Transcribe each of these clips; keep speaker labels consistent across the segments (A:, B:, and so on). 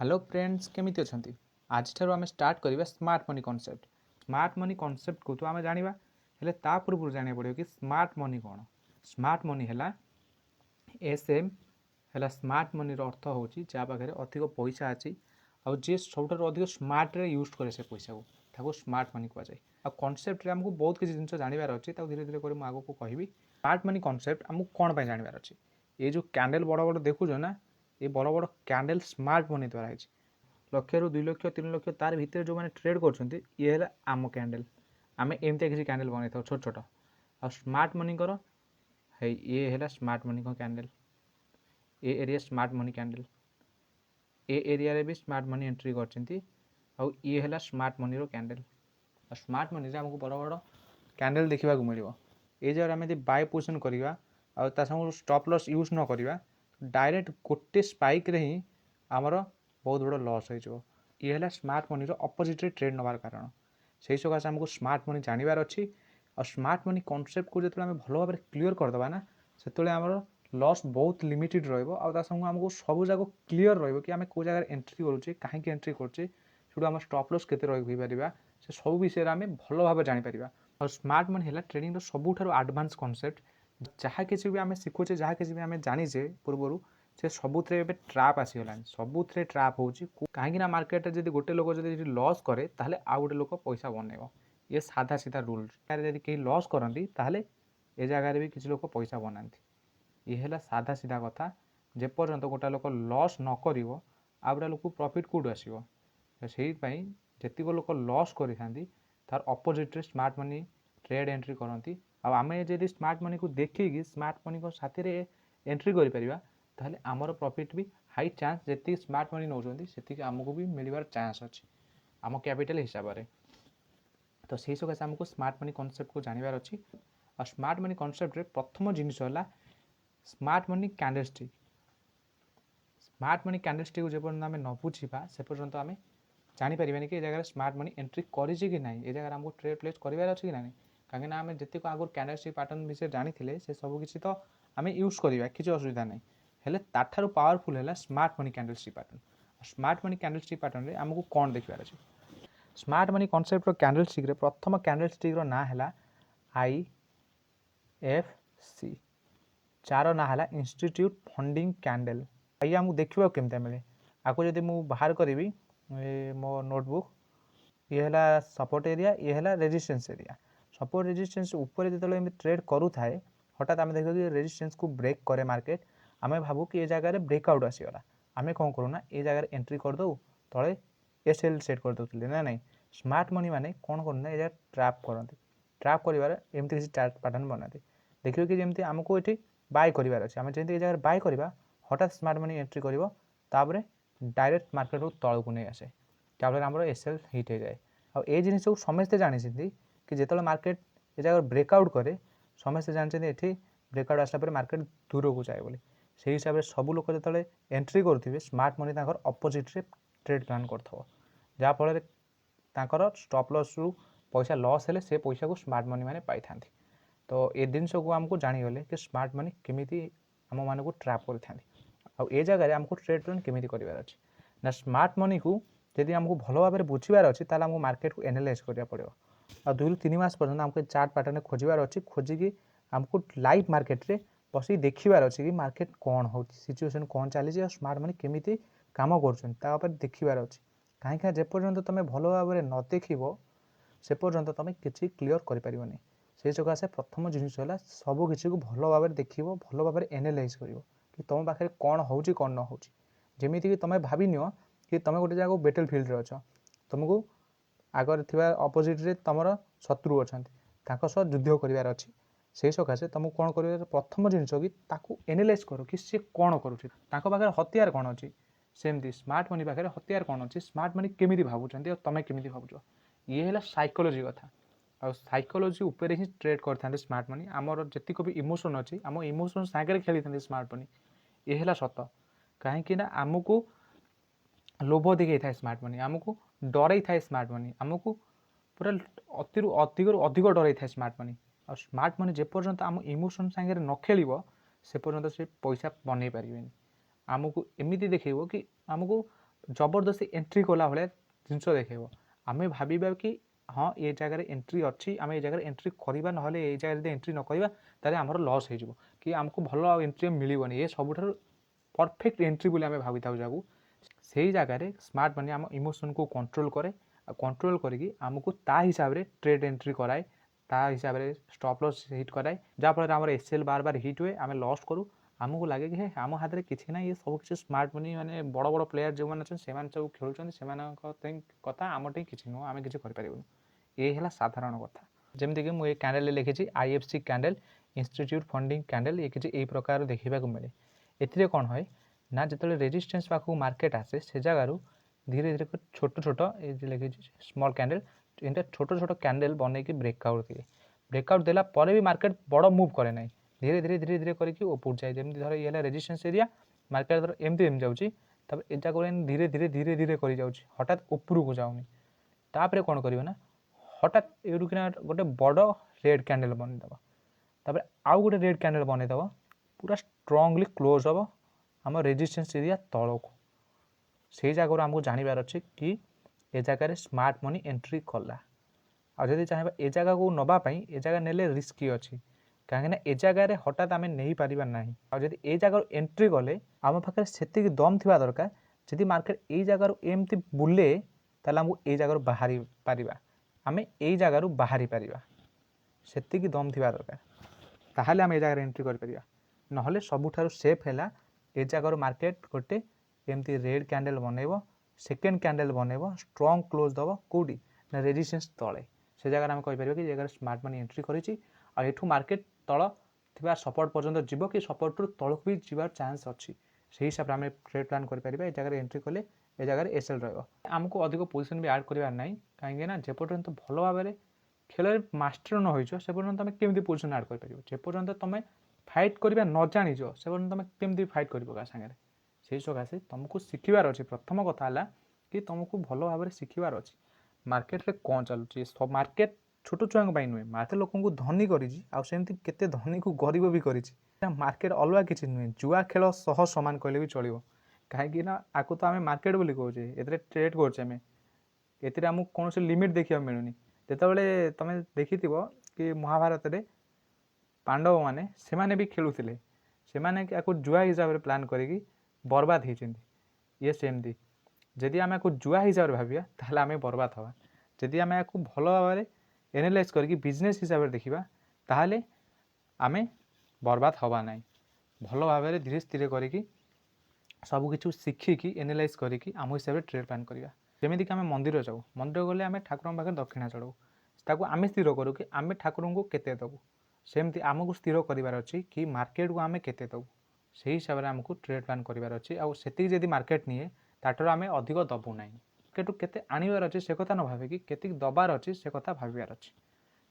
A: Hello friends केमिति अछंती आज ठारू आम स्टार्ट करवा smart money concept. Smart money concept को तो आम जाना हेले ता पूर्व जाना पड़ो कि स्मार्ट मनी कौन। स्मार्ट मनी है एसएम है स्मार्ट मनी अर्थ हूँ जहाँ पाखे अधिक पैसा अच्छी आउ जी सब अधिक स्मार्ट रे यूज करे से पैसा को स्मार्ट मनी कहुए। आ कॉन्सेप्ट आमको बहुत किसी जिन जानवर अच्छी धीरे धीरे कर आगे को कहि। स्मार्ट मनी कॉन्सेप्ट आमको कौन पर जानवर अच्छी ये जो कैंडल बड़ बड़ देखुच ना ये बड़ बड़ कैंडल स्मार्ट मनी द्वारा है। लक्ष रु 2 लक्ष 3 लक्ष तार भितर जो मैंने ट्रेड कर ये है आम कैंडल आम एमती किसी कैंडल बनई था छोट छोट आ स्मार्ट मनी कर है ये है स्मार्ट मनी का कैंडल ए एरिया स्मार्ट मनी कैंडल ए एरिया रे भी स्मार्ट मनी एंट्री कर ये है स्मार्ट मनी रो कैंडल। स्मार्ट मनी आमको बड़ बड़ कैंडल देखा मिल ये जगह आम बाय पोजिशन करवा स्टॉप लॉस यूज न करवा डायरेक्ट गोटे स्पाइक रे ही आमर बहुत बड़ लॉस हो। ये है smart money opposite trade noir कारण से सकाशे आमको स्मार्ट मनी जानवर अच्छी और स्मार्ट मनी कॉन्सेप्ट को जो आम भल भाव क्लीयर करदे ना से आमर लॉस बहुत लिमिटेड रमको सब जगह क्लीयर रही आम कौ जगह एंट्री करुचे कहीं एंट्री करुचे से आम स्टॉप लॉस केते रही से सब विषय आम भल भाव जापर। और स्मार्ट मनी है ट्रेडिंग सबुठ एडवांस कॉन्सेप्ट जहाँ किसी भी आम शिखुचे जहाँ किसी भी आम जानीचे पूर्वर से सबुथे ट्राप आसीगला सबुथे ट्राप हो कहीं मार्केट जब गोटे लोक जो लॉस करे ताहले आउ गोटे लोक पैसा बनइब ये साधा सीधा रूल जब कहीं लॉस करती ताहले ए जगार भी किसी लोक पैसा बनाती ये है साधा सीधा कथा जेपर्यंत गोटा लोक लॉस न कर आउ गोटा लोक प्रॉफिट कौटू आसो से जीक लोक लॉस करी तार opposite smart money trade entry करती आम जब स्मार्ट मनी को देखिए स्मार्ट मनी को साथी एंट्री करें ताहले आमर प्रॉफिट भी हाई चांस जी स्मार्ट मनी नौ से आमको भी मिलवार चांस अच्छी आम कैपिटल हिसाब से। तो सही सकाशे आमको स्मार्ट मनी कॉन्सेप्ट को जानवर अच्छी और स्मार्ट मनी कॉन्सेप्ट रे प्रथम जिनस है smart money candlestick. Smart money candlestick को जेपर्यंत आम न बुझा से पर्यंत आम जापर कि जगह स्मार्ट मनी एंट्री करी कि ना ये जगह आमको ट्रेड प्लेस करार अच्छी कि ना कहीं आम जी आगुरी कैंडलस्टिक पैटर्न विषय जानी से सब किसी तो आम यूज करवा किसी असुविधा नहीं हेले ताठारु पावरफुल है smart money candlestick pattern. Smart money candlestick pattern रे आमको कौन देखिबार अछि स्मार्ट मनी कॉन्सेप्ट रो कैंडलस्टिक रे प्रथम कैंडलस्टिक रो ना है IFC चार ना है इंस्टीट्यूट फंडिंग कैंडल। ये आमको देखा केमती मिले आपको जब मुझे बाहर करी मो नोटबुक ये है सपोर्ट एरिया ये है रेजिस्टेंस एरिया सपोर्ट रेजिस्टेंस ऊपर जो ट्रेड करू थाए हठात आम देख कि रेजिस्टेंस को ब्रेक करे मार्केट आम भावु कि जगह ब्रेकआउट आसीगला आम कौन करूना ये जगह एंट्री करदे तले एसएल सेट करदे ना नहीं स्मार्ट मनी मैंने कौन करना ये ट्रैप करते ट्रैप कर एमती किसी चार्ट पैटर्न बनाते देखिए कि जमी आमको ये बाय करार अच्छे आम जमी जगह बाय करवा हठात स्मार्ट मनी एंट्री कर डायरेक्ट मार्केट को तल को नहीं आसे जहाँफल आम एसएल हिट हो जाए और ये जिन सब समस्ते जानी कि जो मार्केट ये जगह ब्रेकआउट करे समस्ते जानते ये ब्रेकआउट आसला मार्केट दूर को जाए बोली से हिसाब से सब लोग जो एंट्री करुवे smart money opposite trade plan करफल स्टॉप लॉस रु पैसा लॉस है से पैसा को स्मार्ट मनी मैंने पाई था। तो ये जिनस को आमको जानीगले कि स्मार्ट मनी केमी आम मान को ट्रैप कर जगह आमको ट्रेड प्लान केमी करार अच्छे ना स्मार्ट मनी को जब आमको भल भाव में बुझार अच्छी आमको मार्केट को एनालाइज करा पड़ो और 2 ରୁ 3 मास पर्यटन आमको चार्ट पैटर्न खोजार अच्छी खोजिकी आमको लाइव मार्केट रे बस देखार अच्छे कि मार्केट कौन हो सिचुएशन कौन चली स्मार्ट मनी केमी कम कर देखार अच्छे कहीं जेपर्यंत तुम भल भाव में न देख से पर्यंत तुम किसी क्लीयर कर से सकाशे प्रथम जिनस है सबकि को भल भाव में देख भल भाव में एनालाइज कर कि तुम पाखे कौन हो कौन न हो जमीती कि तुम भाव नि कि तुम गोटे जगह बैटल फील्ड रे अछ तुमको आगर थी अपोजिट रे तुम शत्रु अच्छा सह युद्ध करार अच्छी से सकाशे तुमको कौन कर प्रथम जिनस कि एनालाइज कर कि सी कौन करुँचे पाखे हथियार कौन अच्छी सेमती स्मार्ट मनी पाखे हथियार कौन अच्छी स्मार्ट मनी केमी भावुं तुम केमी भावुच ये है साइकोलोजी कथा और साइकोलोजी उपर ही ट्रेड करते स्मार्ट मनी आमर जी भी इमोशन अच्छी आम इमोशन सागर खेली था स्मार्ट मनी ये है सत कहीं आमको लोभ दिखे था स्मार्ट मनी आमको डर था स्मार्ट मनी आमको पूरा अधिक अधिक डर था स्मार्ट मनी और स्मार्ट मनी जेपर्यंत आम इमोशन सागर न खेल से पर्यंत से पैसा बनई पारे आमको एमती देखेब कि आमको जबरदस्ती एंट्री कला भाया जिनस देखेब आम भाविबा कि हाँ ये जगार एंट्री अच्छी आम ये जगह एंट्री करवा ना ये जगह एंट्री न करवा ताले आमर लॉस हो कि आमको भल एंट्री मिलबनी ये सबुठ परफेक्ट एंट्री बोली आम भावी था जगह से जगार स्मार्ट मनी आम इमोशन को कंट्रोल करे कंट्रोल करके आमको ता हिसाब से ट्रेड एंट्री कराए ता हिसाब से स्टॉप लॉस हिट कराए जहाँफल आम एसएल बार बार हिट हुए आम लॉस करूँ आमको लगे कि आम हाथ में किसी ना ये सब किसी स्मार्ट मनी माने बड़ बड़ प्लेयर जो मैंने सब खेलुं से कथा आम किसी नुह आम किसी करें ये है साधारण कथा जमीक मुझे कैंडल लिखी IFC candle institute funding candle ये किसी यही प्रकार देखा मिले ए कौन है ना जो रेजिस्टेंस पाखक मार्केट आसे से जगार धीरे धीरे छोट छोट ये लिखी स्मॉल कैंडल इनटा छोट छोट कैंडल बनई ब्रेकआउट दिए ब्रेकआउट देला भी मार्केट बड़ मुव करे ना धीरे धीरे धीरे धीरे करके ऊपर जाए जमी धर ये रेजिस्टेंस एरिया मार्केट धर एमती एम जाऊँगी ए जगह धीरे धीरे धीरे धीरे कर जाऊँगी हठात ऊपर को जाऊनी तापर कौन करें ना हठात एडुकिना गोटे बड़ रेड कैंडल बनईदेव तापर आउ गोटे रेड कैंडल बनईदेव पूरा स्ट्रांगली क्लोज हम आम रेजिस्टेंस एरिया तल को से जगह आमको जानवर अच्छे कि ए जगह स्मार्ट मनी एंट्री कला आदि चाहिए ए जगह को नापाई ए जगह ने रिस्की अच्छी कहीं ए जगह हठात आम नहीं पार ना आदि ए जगह एंट्री गले आम पाखे से दम थी दरकार जदि मार्केट ए जगह एमती बुले ताले आमको ए जगह बाहरी पारिबा आम ए जगह बाहरी पारिबा सेतिकी दम थी दरकार ताहले आम ए जगह एंट्री कर ना सबुठारु सेफ है ए जगह मार्केट गोटे एमती रेड कैंडल बनइब सेकेंड कैंडल बनइब स्ट्रंग क्लोज दब कौटी ना रेजिस्टेंस तले से जगह आम कहीपर कि जगह स्मार्ट मनी एंट्री करूँ मार्केट तल थी सपोर्ट पर्यटन जीव कि सपोर्ट रु तलक भी जीवार चांस अच्छी से हिसाब से आम ट्रेड प्लान करें जगह एंट्री कले ए जगह एसएल रमको अधिक पोजिशन भी आड करार ना कहीं जेपर्यंत भल भाव खेल मास्टर न हो से पर्यटन तुम केमी पोजिशन आड करपर्यंत तुम फाइट करवा न जाच से पर्यटन तुम केमी फाइट कर सागर से सकाशे तुमको शिखबार अच्छे प्रथम कथा है कि तुमको भल भाव शिखबार अच्छे मार्केट रे कौन चलुची सब मार्केट छोट छुआ नुहे मार्केट लोक धनी करमती केते धनी को गरीब भी कर मार्केट अलग किसी नुहे जुआ खेल सह सामान कहले भी चलो कहीं आपको तो आम मार्केट बोली कहे ये ट्रेड करें ये आमको कौन से लिमिट देखा मिलूनी जिते तुम देखी कि महाभारत रे पांडव मैंने से भी खेलुले से जुआ हिसाब से प्लान करी बर्बाद होती ये सेमती जदि आम जुआ हिसाब से भाविया ताहले आम बर्बाद हवा जदि आम या भल भाव में एनालाइज करके बिजनेस हिसाब से देखा ताहले आम बर्बाद हवा ना भल भाव में धीरे धीरे करके सबकि शिखिकी एनालाइज करके आम हिसाब से ट्रेड प्लान करवा जमीक आम मंदिर जाऊ मंदिर गले आम ठाकुर पाखे दक्षिणा चढ़ाऊ ताको आम स्थिर करूँ कि आम ठाकुर को केते दबू सेमती आमको स्थिर करार अच्छी कि मार्केट को आम केते दबू से हिसाब से आमको ट्रेड प्लान करार अच्छी आती मार्केट निए ताठू आम अधिक दबू ना मार्केट केते आनिबार अच्छी से कथा न भाविकी केति दबार अच्छी से कथा भाविबार अच्छी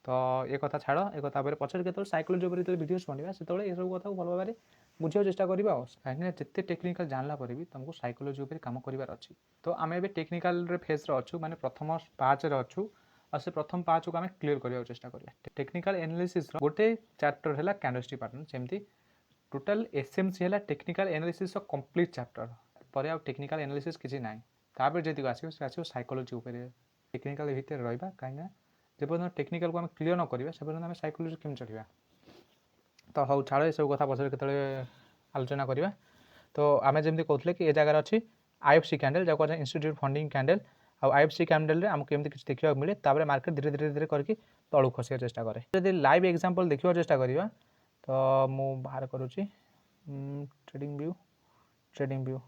A: तो ये कथा छाड़ एक कथा पचर के साइकोलोजी जो भिडियोस बनवा से ये सब कथा भल भाव में बुझा चेष्टा करवा कहीं जिते टेक्निकल जानला पर भी तुमको साइकोलोजी कम करार अच्छी तो आम ए टेक्निकल फेज अच्छु माने प्रथम पाँच अच्छु और से प्रथम पाँच को आम क्लीयर करने चेष्टा करिया टेक्निकल एनालिसिस गोटे चैप्टर है कैंडलस्टिक पैटर्न सेमती टोटाल एसएमसी है टेक्निकल एनालिसिस कंप्लीट चैप्टर पर आ टेक्निकल एनालिसिस किसी ना तापर जी आसो साइकोलोजी टेक्निकल भितर रहा कहीं जब टेक्निकल को आम क्लीयर न करिया से पर्यंत आम साइकोलोजी केम चढ़ा तो हौ छाड़ ये सब कथा पछरे केतले आलोचना करवा तो आम जमी कहते कि ये जगह अच्छी आईएफसी कैंडल जहाँ कहते institute funding candle IFC candle आमको केमती किसी देखा मिले तापर मार्केट धीरे धीरे धीरे करके तलू खसिया चेष्टा करे जब लाइव एग्जांपल देखा चेष्टा करवा तो मु बाहर करुच्ची ट्रेडिंग व्यू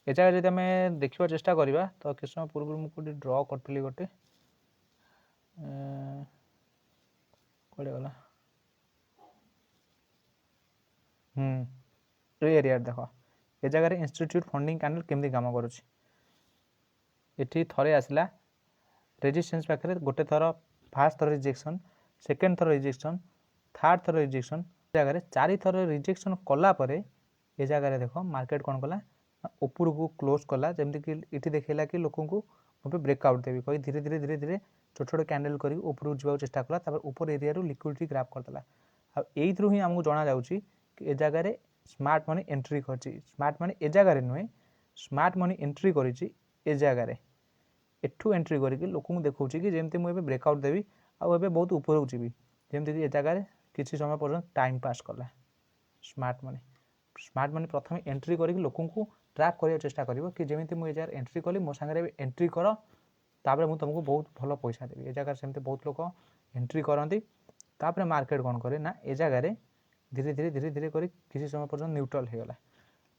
A: ए जगह जब आम देखा चेष्टा करवा तो किस समय पूर्व मुझे ड्र करी गोटे कड़े गला एरिया देख ए जगह इंस्टीट्यूट फंडिंग कैंडल केमती काम करुच्ची ये थरे आसला रेजिस्टेंस पाखे गोटे थर फास्ट थर रिजेक्शन सेकेंड थर रिजेक्शन थर्ड थर रिजेक्शन जगह चारि थर रिजेक्शन कलापर ए जगह देख मार्केट कौन कला ऊपर को क्लोज कला जमीक ये देखला कि लोक ब्रेकआउट देवी कही धीरे धीरे धीरे धीरे छोट छोट कैंडल कर ऊपर जावाक चेष्टा कला ऊपर एरिया लिक्विडिटी ग्राफ करदेला आईथ्रु ही आमको जना जाऊँगी कि ए जगह स्मार्ट मनी एंट्री कर स्मार्ट मनी ए जगह नुहे स्मार्ट मनी एंट्री करिछि ए जगह रे एठू एंट्री करके लोक देखा कि जमी मुझे ब्रेकआउट देवी आउ बहुत ऊपर जीवी जमीक ए जगह किसी समय पर्यटन टाइम पास कला स्मार्ट मनी प्रथम एंट्री करके लोक ट्रैक करने चेष्टा कर कि जमी मुझे जगह एंट्री कली मो सांगे एंट्री कर तापर मुझे तुमको बहुत भल पैसा देवी ए जगह सेमती बहुत लोग एंट्री करती तापर मार्केट कौन करे ना ए जगह धीरे धीरे धीरे धीरे कर किसी समय पर्यटन न्यूट्रल होगा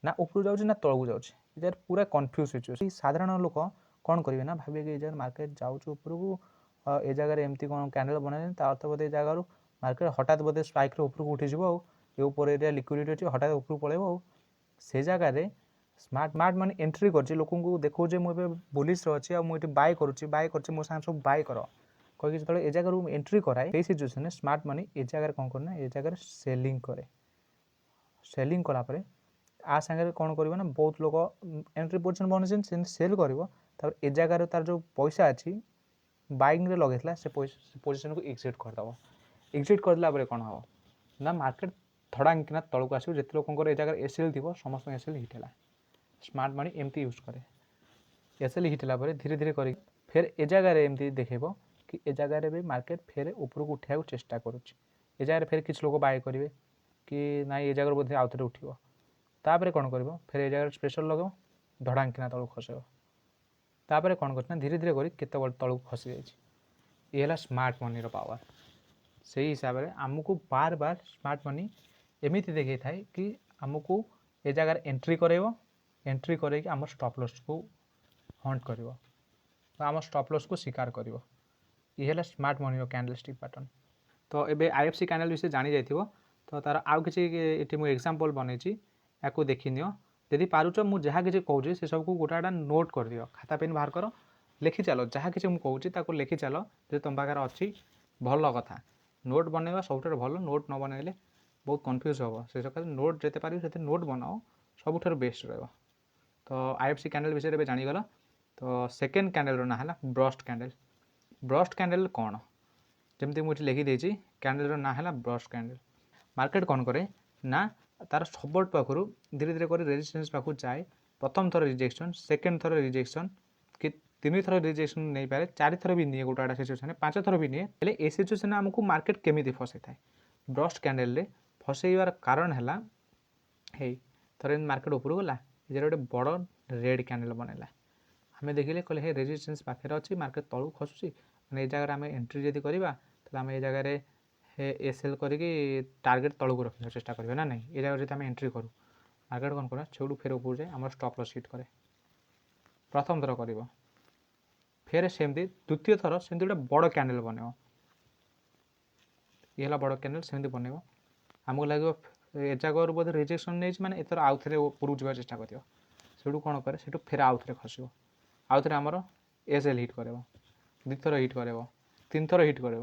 A: ना ऊपर जाऊँ ना तलू जाऊँ पूरा कन्फ्यूज सिचुएसन साधारण लोक कौन करेंगे ना भावे कि जगह मार्केट जाऊँ उपरक ए जगह एमती कौन कैंडल बनाए अर्थ बोधे जगह मार्केट हठात बोधे स्पाइक उपरको उठीज आउपर एरिया लिक्विडिटी अच्छी हठात उपरको पलैब से जगह स्मार्ट मनी एंट्री कर लोक देखो मुझे बुलिश अच्छी मुझे बाय कर मो साथ सब बाय कर कहीं जो ए जगह एंट्री कराए सिचुएसन स्मार्ट मनी ए जगह कौन करना ए जगह सेलिंग करे सेलिंग कलापर आ सांगे कौन कर ना बहुत लोग एंट्री पोजिशन बन सेल कर ए जगह तार जो पैसा अच्छी बाइंग लगे से पोजिशन को एक्सिट करदेव एक्सिट करदेला कौन हम ना मार्केट थड़ांकिना तलक आसो जिते लोक ए जगह एसएल थी समस्त एसएल हिट है स्मार्ट मनी एमती यूज करे एसएल हिट है धीरे धीरे कर फिर ए जगह एमती देखेब कि ए जगह भी मार्केट फिर उपरको उठा चेष्टा करुच्ची ए जगह फिर किसी लोग बाय करेंगे कि ना ए जगह बोधे आउ थे उठो तापर कौन कर फिर ए जगह प्रेसर लगे धड़ांकिना तलक खसब तापर कौन करना धीरे धीरे कर केत तलक खसी जाए स्मार्ट मनी पावर से हिसाब से आमको बार बार स्मार्ट मनी एमती देखी थाए कि आमको ए जगह एंट्री करेब एंट्री करके आम स्टॉप लॉस को हंट कर आम स्टॉप लॉस को शिकार कर ये स्मार्ट मनी कैंडलस्टिक पैटर्न तो ये आईएफसी कैंडल विषय जानी जाइथिबो तो तार आउ किसी ये मुझे एग्जांपल बनई या देखी नियो यदि पारुच मुझे जहाँ किसी कहूँ से सबको गोटा गोटा नोट कर दियो खाता पेन बाहर कर लिखि चलो जहाँ किसी मुझे कहूँ लिखि चलो जो तुम पाखे अच्छी भल कथा नोट बनवा सब भल नोट न बनइले बहुत कन्फ्यूज हम से सकाश नोट जिते पार से नोट बनाओ सबुठ बेस्ट रहा तो आईएफसी कैंडल विषय में जानीगल तो सेकेंड कैंडल ना है ब्रस्ट कैंडल कौन जमती मुझे लिखिदेची कैंडल ना है ब्रस्ट कैंडल मार्केट कौन करे ना तार सपोर्ट पाखु धीरे धीरे कर रेजिस्टेंस पाखु जाए प्रथम थर रिजेक्शन सेकेंड थर रिजेक्शन कि तीन थर रिजेक्शन नहीं पारे चार थर भी निए गोटा सिचुएसन 5 थर भी निए ए सिचुएसन आमको मार्केट केमी फसई थाए ब्रस्ट कैंडल फसईवार कारण है थर मार्केट ऊपर गला ये गोटे बड़ रेड कैंडल बनला आम देखिले कहले हे रेजिस्टेंस पाखे अच्छी मार्केट तलू खसुची मैंने ये जगह आम एंट्री जब करवा तो आम ये जगह एसएल करके टार्गेट तलू रखा चेष्टा करवा ना नहीं ये जगह जो एंट्री करूँ मार्केट कौन कर छेड़ू फेर ऊपर जाए आम स्टॉप लॉस हिट करे प्रथम थर कर फिर सेमती द्वितीय थर सेमती गोटे बड़ कैंडल बन ये बड़ कैंडल सेमती बन आमको लगे ए जगह बोधे रिजेक्शन नहीं माने एथर आउ थे ऊपर जा चेष्टा कर सेठू कौन करे सेठू फिर आउ थे खसब आउ थे आमर एसएल हिट कर दुथर हिट कर तीन थर हिट कर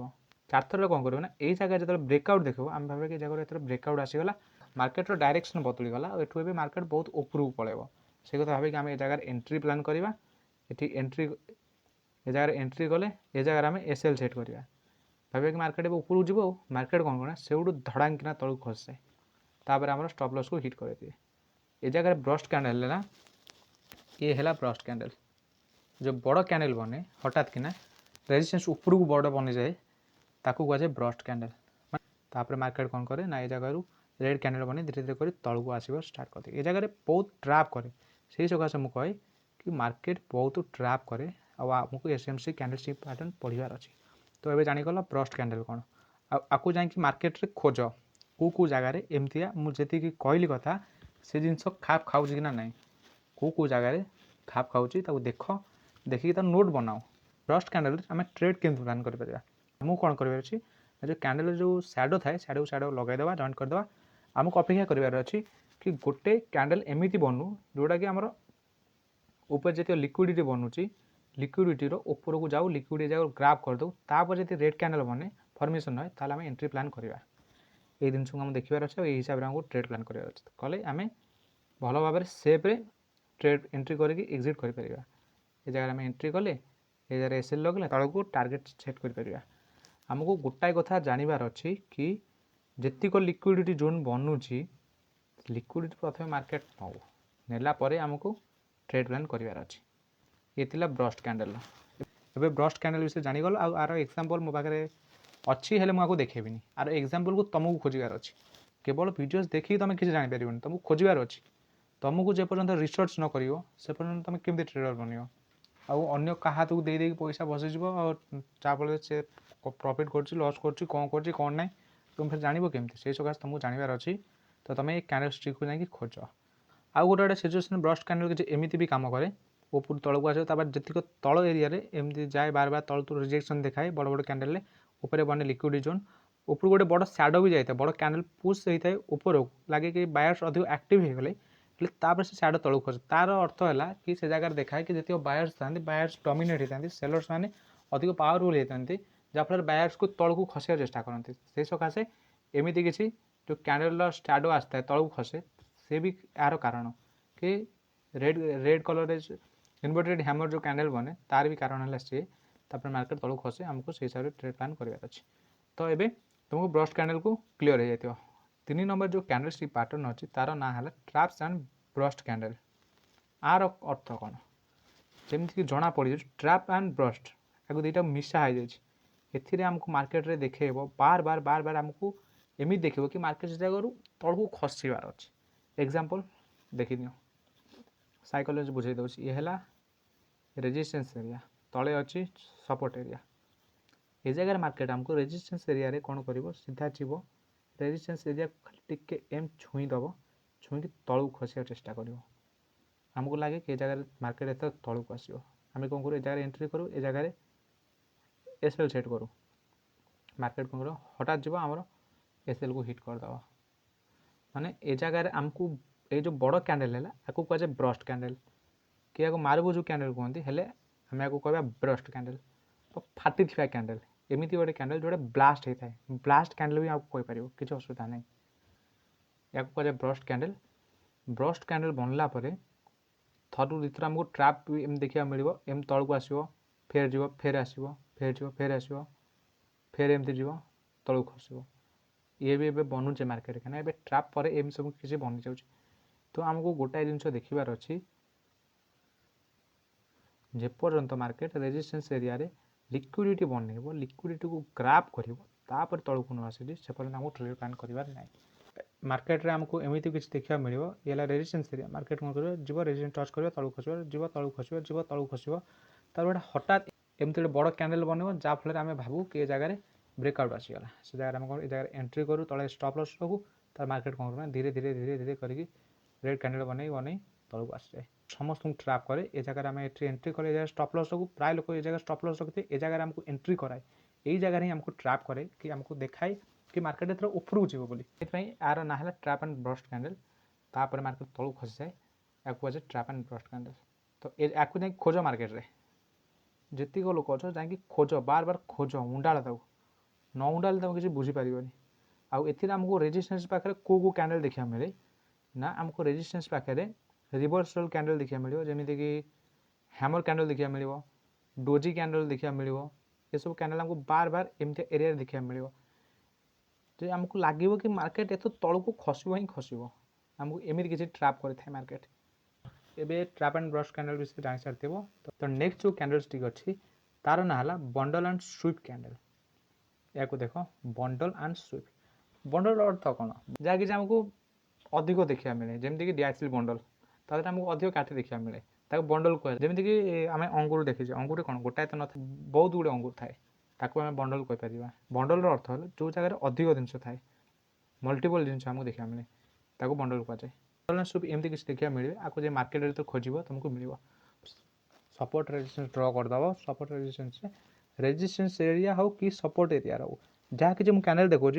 A: चार थर कौन कर यही जगह जो ब्रेकआउट देखो आम भाव कि जगह एथर ब्रेकआउट आसीगला मार्केट डायरेक्शन बदलीगला एठू भी मार्केट बहुत ऊपर पलैब से कथा भाई आम ए जगह एंट्री प्लान करवा ये एंट्री ए जगह एंट्री गले ए जगह आम एसएल सेट करवा भाव कि मार्केट ऊपर जीव मार्केट कौन करना से धड़ांकिना तलू खस जाए तापर आम स्टॉप लॉस को हिट कर दिए ए जगह ब्रस्ट कैंडल है ना ये है ब्रस्ट कैंडल जो बड़ कैंडल बने हठात किना रेजिस्टेंस ऊपर को बड़ बनी जाए ताकू कहुए ब्रस्ट कैंडल तापर मार्केट कौन करे ना ये जगह रेड कैंडल बनी धीरे धीरे कर तलू आसो स्टार्ट कर दिए ये जगह बहुत ट्रैप करे से सकाशे मुझे कहे कि मार्केट बहुत ट्रैप करे आमको एसएमसी कैंडलस्टिक पैटर्न पढ़ार अच्छी तो ये जानीगल ब्रस्ट कैंडल कौन आपको जाकि मार्केट रे खोज कौ जगार एमती मुझे कहली कथा से जिनस खाप खाऊँ कि ना ना कौ जगार खाप खाऊँ देख देखिए नोट बनाओ ब्रस्ट कैंडल आम ट्रेड केमती प्लान कर आमको कौन कर जो कैंडल जो सैडो थाए सैडो सैडो लगेदेवा जॉइंट करदे आमको अपेक्षा करार अच्छी कि गोटे कैंडल एमती बनू जोटा कि आमर ऊपर जो लिक्विडिटी बनूची लिक्विडिटी ऊपर को जाऊ लिक्विडिटी जगह ग्राफ करदे तापर जो रेड कैंडल बने फर्मेसन है ताल आम एंट्री प्लान करवा ये जिन को देखार अच्छे और हिसाब से आमको ट्रेड प्लान करार अच्छे कले आम भल भाव सेप्रे ट्रेड एंट्री करके एग्जिट कर ये जगह आम एंट्री कले ये जगह एसएल लगले तल को टार्गेट सेट कर आमको गोटाए कथा जानवर अच्छी कि जेतिक लिक्विडिटी जोन बनूची लिक्विडिटी प्रथम मार्केट नौ नेला आमको ट्रेड प्लान करार अच्छे। ये थिला ब्रस्ट कैंडल। ଏବେ ବ୍ରଷ୍ଟ କ୍ୟାଣ୍ଡେଲ୍ ବିଷୟରେ ଜାଣିଗଲ। ଆଉ ଆର ଏକ୍ଜାମ୍ପଲ୍ ମୋ ପାଖରେ ଅଛି, ହେଲେ ମୁଁ ଆକୁ ଦେଖେଇବିନି। ଆର ଏକ୍ଜାମ୍ପଲ୍କୁ ତୁମକୁ ଖୋଜିବାର ଅଛି। କେବଳ ଭିଡ଼ିଓସ୍ ଦେଖିକି ତୁମେ କିଛି ଜାଣିପାରିବନି, ତୁମକୁ ଖୋଜିବାର ଅଛି। ତୁମକୁ ଯେପର୍ଯ୍ୟନ୍ତ ରିସର୍ଚ୍ଚ ନ କରିବ ସେ ପର୍ଯ୍ୟନ୍ତ ତୁମେ କେମିତି ଟ୍ରେଡର୍ ବନିବ। ଆଉ ଅନ୍ୟ କାହା ହାତକୁ ଦେଇକି ପଇସା ବସିଯିବ, ଆଉ ଯାହାଫଳରେ ସେ ପ୍ରଫିଟ୍ କରୁଛି, ଲସ୍ କରୁଛି, କ'ଣ କରୁଛି କ'ଣ ନାହିଁ, ତୁମେ ଫେରେ ଜାଣିବ କେମିତି? ସେଇ ସକାଶେ ତୁମକୁ ଜାଣିବାର ଅଛି। ତ ତୁମେ ଏ କ୍ୟାଣ୍ଡେଲ୍ ଷ୍ଟିକ୍କୁ ଯାଇକି ଖୋଜ। ଆଉ ଗୋଟେ ସିଚୁଏସନ୍ ବ୍ରଷ୍ଟ କ୍ୟାଣ୍ଡେଲ୍ କିଛି ଏମିତି ବି କାମ କରେ, ଉପରୁ ତଳକୁ ଆସିବ, ତାପରେ ଯେତିକ ତଳ ଏରିଆରେ ଏମିତି ଯାଏ, ବାର ତଳ ରିଜେକ୍ସନ୍ ଦେଖାଏ ବଡ଼ ବଡ଼ କ୍ୟାଣ୍ଡେଲ୍ରେ। ଉପରେ ବନେ ଲିକ୍ୱିଡ୍ ଜୋନ୍, ଉପରୁ ଗୋଟେ ବଡ଼ ସ୍ୟାଡୋ ବି ଯାଇଥାଏ, ବଡ଼ କ୍ୟାଣ୍ଡେଲ୍ ପୁସ୍ ହେଇଥାଏ ଉପରକୁ, ଲାଗେ କି ବାୟର୍ସ ଅଧିକ ଆକ୍ଟିଭ୍ ହେଇଗଲେ, ହେଲେ ତାପରେ ସେ ସ୍ୟାଡୋ ତଳକୁ ଖସେ। ତାର ଅର୍ଥ ହେଲା କି ସେ ଜାଗାରେ ଦେଖାଏ କି ଯେତିକ ବାୟର୍ସ ଥାନ୍ତି, ବାୟର୍ସ ଡମିନେଟ୍ ହେଇଥାନ୍ତି, ସେଲର୍ସ ମାନେ ଅଧିକ ପାୱାରଫୁଲ୍ ହେଇଥାନ୍ତି, ଯାହାଫଳରେ ବାୟର୍ସକୁ ତଳକୁ ଖସିବାକୁ ଚେଷ୍ଟା କରନ୍ତି। ସେଇ ସକାଶେ ଏମିତି କିଛି ଯେଉଁ କ୍ୟାଣ୍ଡେଲ୍ର ସ୍ୟାଡୋ ଆସିଥାଏ ତଳକୁ ଖସେ, ସେ ବି ଏହାର କାରଣ କି ରେଡ୍ କଲର୍ରେ इनवर्टेड हैमर जो कैंडल बने तार भी कारण है सी। तापर मार्केट तलू खसे, आमको से हिसाब से ट्रेड प्लान करार अच्छे। तो ये तुमको ब्रस्ट कैंडल को क्लीयर हो जाए। 3 नंबर जो कैंडल स्टिक पैटर्न अच्छी तार ना है ट्रैप्स एंड ब्रस्ट कैंडल। आर अर्थ कौन जमीक जना पड़ जाए ट्रैप एंड ब्रस्ट या दुईटा मिसा हो जाए। आमको मार्केट रे देखेब बार बार बार बार आमको एमती देखेब कि मार्केट से जगह तल को खसबार अच्छे। एग्जांपल देखी दियो, साइकोलॉजी बुझे दे। ये है रेजिस्टेंस एरिया, तले अच्छी सपोर्ट एरिया। ये जगह मार्केट आमको रेजिस्टेंस एरिया रे कौन कर सीधा जीव, रेजिस्टेंस एरिया खाली टिके एम छुईदब, छुईकी तलू खसा चेष्टा कर। आमको लगे कि जगह मार्केट एत तलू को आसो, आम कौन करूँ जगह एंट्री करूँ, ए जगह एसएल सेट करूँ, मार्केट कौन कर हठात जीव आमर एसएल को हिट करदे। माने ए जगह आमको ये जो बड़ कैंडल है आपको कहुए ब्रस्ट कैंडल, कि मारबू जो कैंडल कहते हैं आम या कह ब्रस्ट कैंडल। तो फाटी था कैंडल एमती गोटे कैंडल जो ब्लास्ट होता है, ब्लास्ट कैंडल भी आपको कहीपर किसी असुविधा नहीं, या कह ब्रस्ट कैंडल। ब्रस्ट कैंडल बनला थरू दुईथर आमको ट्रैप भी एम देखा मिल, एम तल को आसो, फेर जीव, फेर आसो, फेर जीव, फेर आसो, फेर एमती जीव, तल को खसो। ये भी बनूचे मार्केट कहीं ट्रैप पर एम सब किसी बनी जाऊँ। तो आमको गोटाए जिन देखार अच्छी, जेपर्यंत मार्केट रेजिस्टेंस एरिया रे लिक्विडिटी बनइब, लिक्विडिटी को ग्राब कर तल को न आसी से पर्यंत आमको ट्रेड प्लान करार ना। मार्केट रे आमको एमती किसी देखा मिल, ये रेजिस्टेंस एरिया, मार्केट कौन कर जीव रेजिस्टेंस टच कर तल खसो, जीव तल खसो, जीव तल खसो, तार गोटे हठात एमती गोटे बड़ कैंडल बन जहाँफल आम भावू कि ये जगह ब्रेकआउट आसीगला। से जगह आम कौन जगह एंट्री करूँ, तले स्टॉप लॉस रखू, तार मार्केट कौन करना धीरे धीरे धीरे धीरे करके रेड कैंडल बन तल को आस जाए, समस्त ट्रैप करे। ए जगह आम एंट्री करे, जगह स्टॉप लॉस रखू, प्राय लोग ये जगह स्टॉप लॉस रखते, ए जगह आमको एंट्री कराए, यही जगह ही आमको ट्रैप करे कि आमको देखाए कि मार्केट एथर उपरକୁ ଯିବ ବୋଲି। ସେଥିପାଇଁ यार ना है ट्रैप एंड ब्रस्ट कैंडल। तापर मार्केट तलू खसी जाए, या कहुए ट्रैप एंड ब्रस्ट कैंडल। तो या खोज मार्केट रे जीक लोक अच्छ जा खोज, बार बार खोज, उंडाल तक न उंडाल तुम किसी बुझीपार। आमको रेजिस्टेंस पाखे कौ कैंडल देखा मिले ना, आमको रेजिस्टेंस पाखे रिवर्सल कैंडल देखा मिले, जमीक कि हैमर कैंडल देखा मिले, डोजी कैंडल देखा मिले। ये सब कैंडल आमको बार बार एमती एरिया देखा मिले जे आमको लगे कि मार्केट एत तल को खसब ही खसब। आमको एमती किसी ट्रैप करे मार्केट। एबे ट्रैप एंड ब्रस्ट कैंडल विषय जान सारी। तो नेक्स्ट जो कैंडल स्टिक अच्छी तार ना है बंडल एंड स्वीप कैंडल। या देख बंडल एंड स्वीप। बंडल अर्थ कौन जहाँकि आमको अधिक देखा मिले, जमीक डीआईएसएल बंडल, तादेह आमको अधिक काठी देखा मिले, बंडल कह जमीक आम अंगूर देखीचे, अंगूर कौन गोटाए तो न बहुत गुड़े अंगूर थाए, ताको आम बंडल कहीपर। बंडल अर्थ है जो जगह अधिक जिन थाए, मल्टीपल जिन आमको देखा मिले, ताको बंडल कहुए। बंडल एंड स्वीप एमती किसी देखा मिले, आपको जो मार्केट तो खोज तुमको मिल सपोर्ट रेजिस्टेंस ड्र करदब। सपोर्ट रेजिस्टेंस एरिया हो कि सपोर्ट एरिया हो, जहाँ कि मुझे कैंडल देखो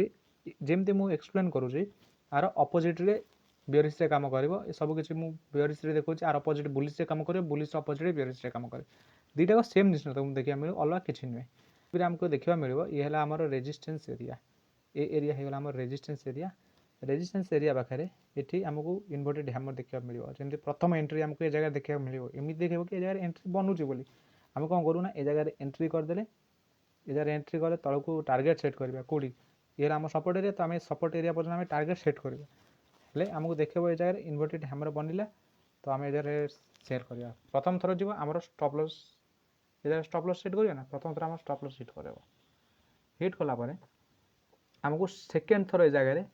A: जमी मुझे एक्सप्लेन करुँच आर अपोजिट रे बेयरिश रे काम कर सब किसी बेयरिश रे देखो, आर अपोजिट बुलिश रे काम कर, बुलिश अपोजिट बेयरिश रे काम कर, दुईटा सेम जिन तुमको देखा मिले, अलग किसी नुहे। फिर आमको देखा मिले ये है आमर रेजिस्टेंस एरिया, ए एरिया होगा आम रेजिस्टेंस एरिया। रेजिस्टेंस एरिया पाखे ये आमको इनवर्टेड हैमर देखा मिले, जमी प्रथम एंट्री आमको ये जगह देखा मिले, एमती देखे कि जगह एंट्री बनूची बोली आम कौन करूँ ना, ए जगह एंट्री करदे, ए जगह एंट्री कले तल को टार्गेट सेट करवा कौटी ये आम सपोर्ट एरिया। तो आम सपोर्ट एरिया पर्यटन आम टार्गेट सेट करवा, आमको देखेब ये जगह इनवर्टेड हैमर बनला, तो आम ए सेट करवा प्रथम थर जीव आम स्टॉप लॉस ये स्टॉप लॉस सेट करवा प्रथम थर आम स्टॉप लॉस हिट कर हिट कलापर आमको सेकेंड थर ए जगह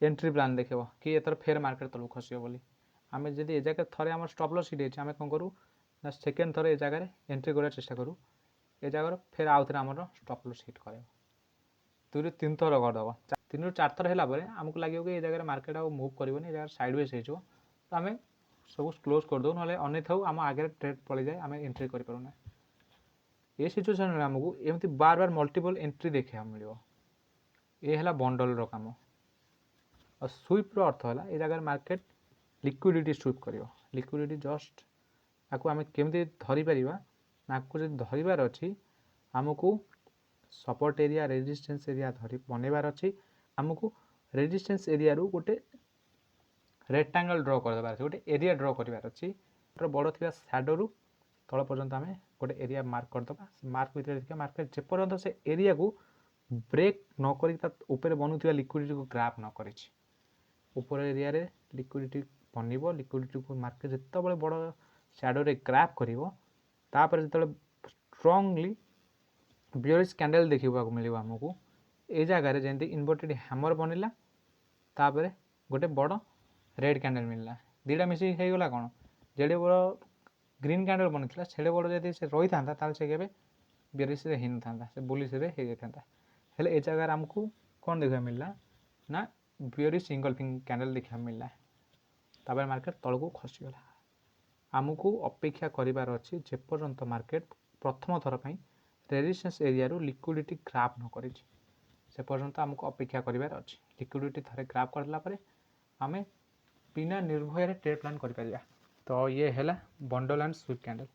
A: एंट्री प्लान देखो कि एथर फेर मार्केट तलू खस आम जब ए जगह थे आम स्टॉप लॉस हिट आम कौन करूँ ना सेकेंड थर ए जगह एंट्री करने चेष्टा करूँ ए जगह फेर आउ थे आम स्टॉप लॉस हिट कर 2 ରୁ 3 थर करदेव 3 ରୁ 4 थर है आमको लगे कि ये जगह मार्केट आ मुव करनी ये जगह साइडवेज हो तो आम सब क्लोज करदे ना अने था आम आगे ट्रेड पड़ जाए आम एंट्री करना ये सिचुएसन आमको एमती बार बार मल्टीपल एंट्री देखा मिले ये है बंडल काम और स्वीप अर्थ है ये जगह मार्केट लिक्विडिटी स्वीप कर लिक्विडिटी जस्ट आपको आम केमी धरीपर ना आपको जो धरबार अच्छी आमको सपोर्ट एरिया रेजिस्टेंस एरिया धरी बनइबार अच्छी आमको रेजिस्टेंस एरिया रू गोटे रेक्टांगल ड्र करदेबार अच्छे गोटे एरिया ड्र करार अच्छी बड़ थी सैडो रू तल पर्यंत आम गोटे एरिया मार्क करदे मार्क भितर देखिए मार्केट जेपर्यंत से एरिया को ब्रेक नकर बनूया लिक्विडिटी को ग्राफ न कर ऊपर एरिया रे लिक्विडिटी बनइब लिक्विडिटी को मार्केट जिते बड़ सैडो रे ग्राफ कर जो स्ट्रांगली बियरिश कैंडल देखा मिले आमको ये जगह जमी इन्वर्टेड हैमर बनला तापर गोटे बड़ रेड कैंडल मिलला दुटा मिसिक होगला कौन जेडे बड़ ग्रीन कैंडल बनी से बड़ जब से रही था से केवे बियरिश हो ना से बुलिश हो जाता हेले ए जगह आमको कौन देखा मिलला ना बियरिश इंगल्फिंग कैंडल देखा मिलला तापर मार्केट तल को खसीगला आमको अपेक्षा करार अच्छी जेपर्यंत मार्केट प्रथम थर पर रेजिस्टेंस एरिया रू लिक्विडिटी ग्राफ न कर से पर्यंत आमको अपेक्षा करार अच्छी लिक्विडिटी थे ग्राफ करला आम बिना निर्भय ट्रेड प्लान कर तो ये है बंडल एंड स्वीप कैंडल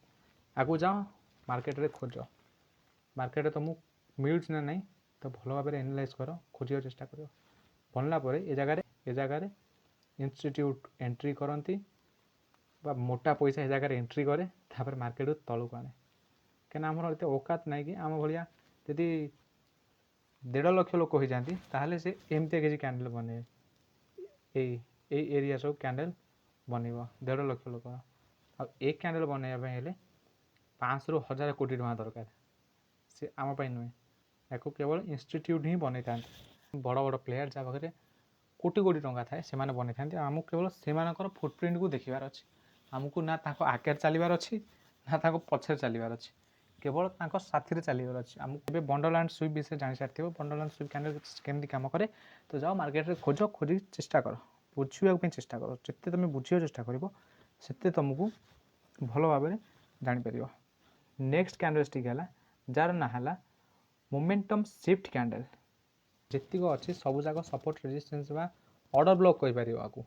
A: आगू जाओ मार्केट रे खोज मार्केट तुमको मिलूँ ना नहीं तो भल भाव एनालाइज कर खोजा चेष्टा कर बनला ये जगह इंस्टीट्यूट एंट्री करती मोटा पैसा ये जगह एंट्री करे मार्केट तलू आने क्या आमर ये औकात ना कि आम भाया जदि 1.5 लाख लोक हो जाती ताहले से एमती किसी कैंडल बने एरिया सब कैंडल बनइब 1.5 लाख लोक एक कैंडल बनवाई 500 ରୁ 1000 कोटी टका दरकार से आम नुहे या केवल इंस्टीट्यूट ही बनई था बड़ बड़ प्लेयर जहाँ पाखे कोटी कोटी टंका थाए से बनई था आमको केवल से फुटप्रिंट को देखार अच्छे आमको ना आगे चलबार अच्छी ना पछे चलबार अच्छी केवल साथी चलबार अच्छे आमको बंडल एंड स्वीप विषय जानी सारी बंडल एंड स्वीप कैंडल केमती काम करे तो जाओ मार्केट में खोजी चेष्टा कर बुझा चेष्टा कर जिते तुम बुझा चेष्टा कर तुमको भल भाव जापर नेक्स्ट कैंडलस्टिक है जार ना है मोमेंटम शिफ्ट कैंडल जीक अच्छी सब जाक सपोर्ट रेजिस्टेंस ऑर्डर ब्लॉक कहीपर आपको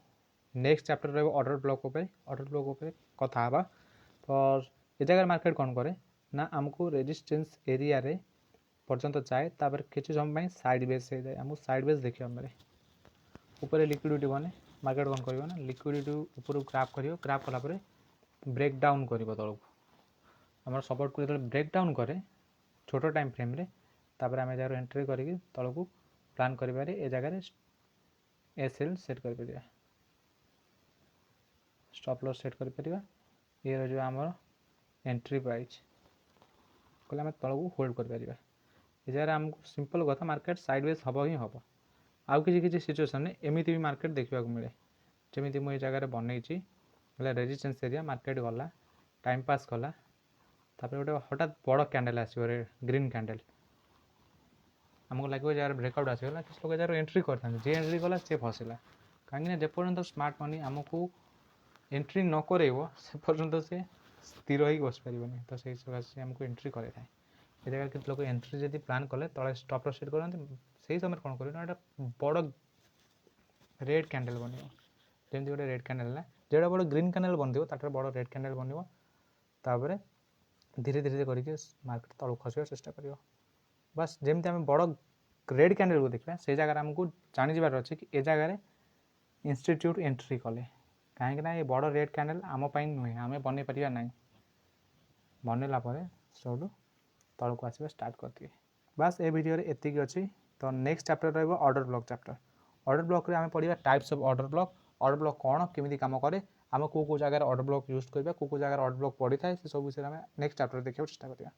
A: नेक्स्ट चैप्टर ऑर्डर ब्लॉक कथा तो ये जगह मार्केट कौन करे ना आमको रेजिस्टेंस एरिया रे पर्यंत जाए तापर किसी समय साइड बेस हो जाए आमको साइड बेस देखा मिले ऊपर लिक्विडिटी बने मार्केट कौन कर ना लिक्विडिटी ऊपर ग्राफ ग्राफ कलापर ब्रेक डाउन कर तल को आम सपोर्ट को जो ब्रेक डाउन करे छोट टाइम फ्रेम रे तापर आम जगह एंट्री करके तल को प्लान करें ए जगह एसएल सेट कर स्टॉप लॉस सेट कर ये रही आमर एंट्री प्राइस कहले आम तल को होल्ड कर ये जगह आमको सिंपल कथा मार्केट साइडवेज हम ही हम आउ किसी सिचुएसन में एमती भी मार्केट देखा मिले जमी मुझे जगह बनई रेजिस्टेंस एरिया मार्केट गला टाइम पास कला गोटे हठात बड़ कैंडल आसो ग्रीन कैंडल आमको लगे जगह ब्रेकआउट आसगला किसी लोग जगह एंट्री करते जी एंट्री कला सी फसला कहीं जेपर्यंत स्मार्ट मनी आमको एंट्री न करेब से पर्यंत से स्थिर ही बस पारे तो से सकाशे आमको एंट्री करे था ये जगह कितने लोग एंट्री जब प्लान कले तले स्टॉप लॉस सेट करते से समय कौन कर बड़ रेड कैंडल बन जमी गोटे रेड कैंडल है जोड़ा बड़ ग्रीन कैंडल बनते तार बड़ रेड कैंडल बनपर धीरे धीरे करके मार्केट तल खसवा चेष्टा कर बस जमी आम बड़ रेड कैंडल को देखा से जगह आमको जानीबार अच्छे कि ए जगह इंस्टीट्यूट एंट्री कले कहीं ये बड़ रेड कैंडल आमपाई नुहे आम बनई पार ना बनला सब तल को आसवा स्टार्ट करते बस ए वीडियो एतिक अच्छी तो next chapter order block chapter order block रे आम पढ़ा टाइप्स ऑफ ऑर्डर ब्लॉक कौन केमी काम करे आम को जगह अड ब्लक यूज करवा को जगह अड ब्लक पड़ी था से सब विषय में नेक्स्ट चैप्टर देखा चेष्टा करिया।